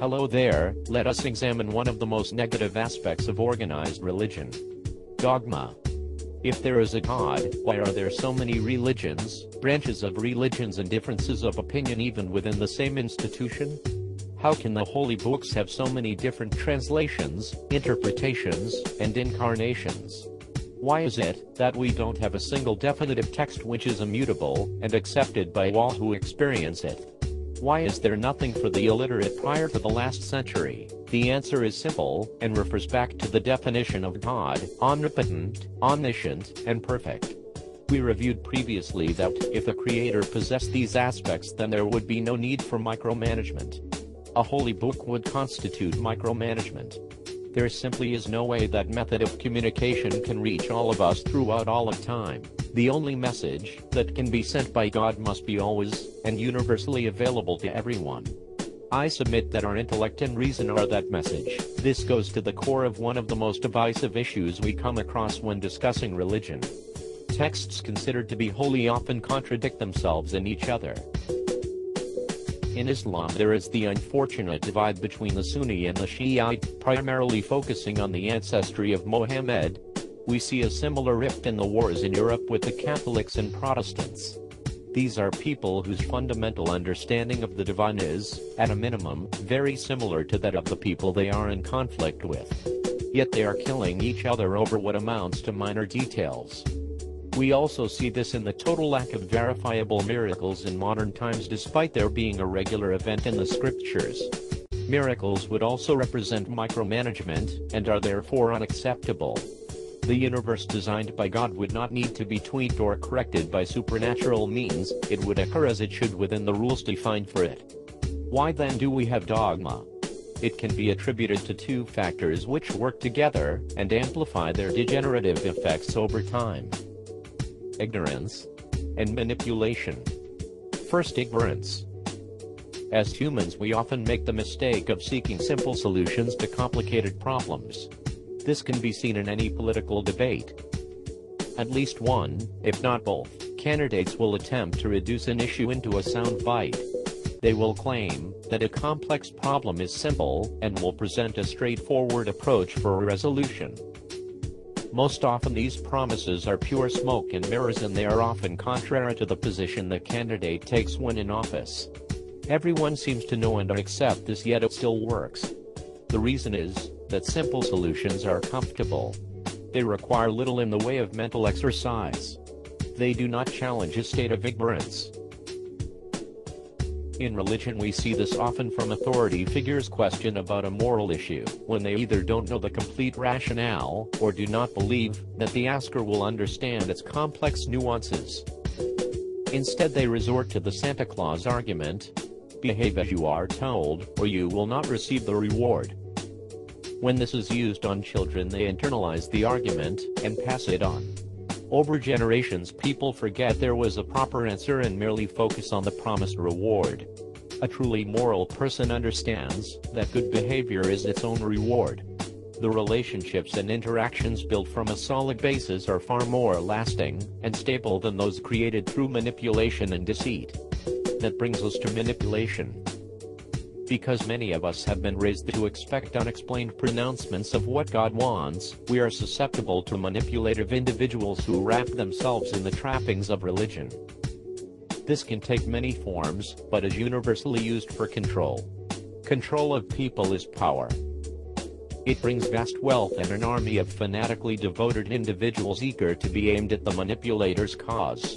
Hello there, let us examine one of the most negative aspects of organized religion. Dogma. If there is a God, why are there so many religions, branches of religions and differences of opinion even within the same institution? How can the holy books have so many different translations, interpretations, and incarnations? Why is it that we don't have a single definitive text which is immutable and accepted by all who experience it? Why is there nothing for the illiterate prior to the last century? The answer is simple, and refers back to the definition of God: omnipotent, omniscient, and perfect. We reviewed previously that if the Creator possessed these aspects, then there would be no need for micromanagement. A holy book would constitute micromanagement. There simply is no way that method of communication can reach all of us throughout all of time. The only message that can be sent by God must be always and universally available to everyone. I submit that our intellect and reason are that message. This goes to the core of one of the most divisive issues we come across when discussing religion. Texts considered to be holy often contradict themselves and each other. In Islam, there is the unfortunate divide between the Sunni and the Shiite, primarily focusing on the ancestry of Muhammad. We see a similar rift in the wars in Europe with the Catholics and Protestants. These are people whose fundamental understanding of the divine is, at a minimum, very similar to that of the people they are in conflict with. Yet they are killing each other over what amounts to minor details. We also see this in the total lack of verifiable miracles in modern times, despite there being a regular event in the scriptures. Miracles would also represent micromanagement, and are therefore unacceptable. The universe designed by God would not need to be tweaked or corrected by supernatural means, it would occur as it should within the rules defined for it. Why then do we have dogma? It can be attributed to two factors which work together and amplify their degenerative effects over time: ignorance and manipulation. First, ignorance. As humans, we often make the mistake of seeking simple solutions to complicated problems. This can be seen in any political debate. At least one, if not both, candidates will attempt to reduce an issue into a sound bite. They will claim that a complex problem is simple and will present a straightforward approach for a resolution. Most often these promises are pure smoke and mirrors, and they are often contrary to the position the candidate takes when in office. Everyone seems to know and accept this, yet it still works. The reason is that simple solutions are comfortable. They require little in the way of mental exercise. They do not challenge a state of ignorance. In religion, we see this often from authority figures' question about a moral issue, when they either don't know the complete rationale, or do not believe that the asker will understand its complex nuances. Instead, they resort to the Santa Claus argument: behave as you are told, or you will not receive the reward. When this is used on children, they internalize the argument and pass it on. Over generations, people forget there was a proper answer and merely focus on the promised reward. A truly moral person understands that good behavior is its own reward. The relationships and interactions built from a solid basis are far more lasting and stable than those created through manipulation and deceit. That brings us to manipulation. Because many of us have been raised to expect unexplained pronouncements of what God wants, we are susceptible to manipulative individuals who wrap themselves in the trappings of religion. This can take many forms, but is universally used for control. Control of people is power. It brings vast wealth and an army of fanatically devoted individuals eager to be aimed at the manipulator's cause.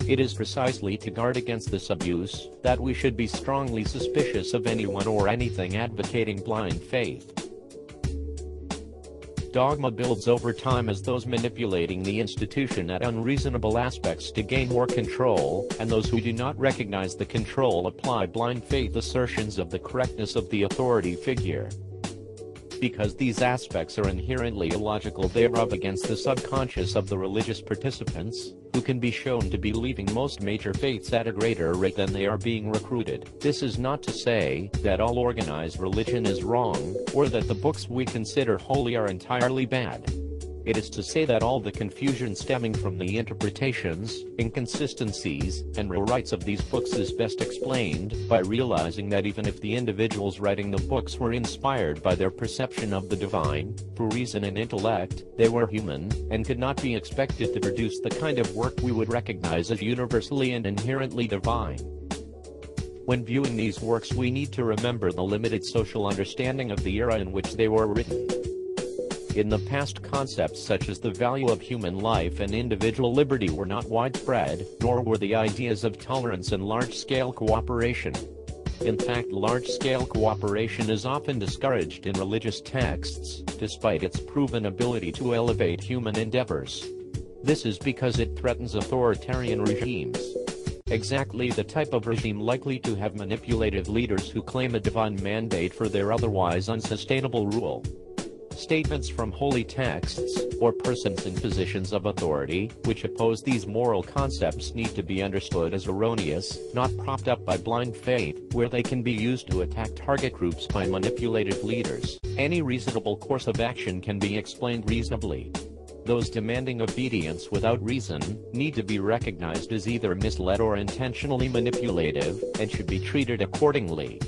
It is precisely to guard against this abuse that we should be strongly suspicious of anyone or anything advocating blind faith. Dogma builds over time as those manipulating the institution add unreasonable aspects to gain more control, and those who do not recognize the control apply blind faith assertions of the correctness of the authority figure. Because these aspects are inherently illogical, they rub against the subconscious of the religious participants, who can be shown to be leaving most major faiths at a greater rate than they are being recruited. This is not to say that all organized religion is wrong, or that the books we consider holy are entirely bad. It is to say that all the confusion stemming from the interpretations, inconsistencies, and rewrites of these books is best explained by realizing that even if the individuals writing the books were inspired by their perception of the divine, through reason and intellect, they were human, and could not be expected to produce the kind of work we would recognize as universally and inherently divine. When viewing these works, we need to remember the limited social understanding of the era in which they were written. In the past, concepts such as the value of human life and individual liberty were not widespread, nor were the ideas of tolerance and large-scale cooperation. In fact, large-scale cooperation is often discouraged in religious texts, despite its proven ability to elevate human endeavors. This is because it threatens authoritarian regimes. Exactly the type of regime likely to have manipulative leaders who claim a divine mandate for their otherwise unsustainable rule. Statements from holy texts, or persons in positions of authority, which oppose these moral concepts need to be understood as erroneous, not propped up by blind faith, where they can be used to attack target groups by manipulative leaders. Any reasonable course of action can be explained reasonably. Those demanding obedience without reason need to be recognized as either misled or intentionally manipulative, and should be treated accordingly.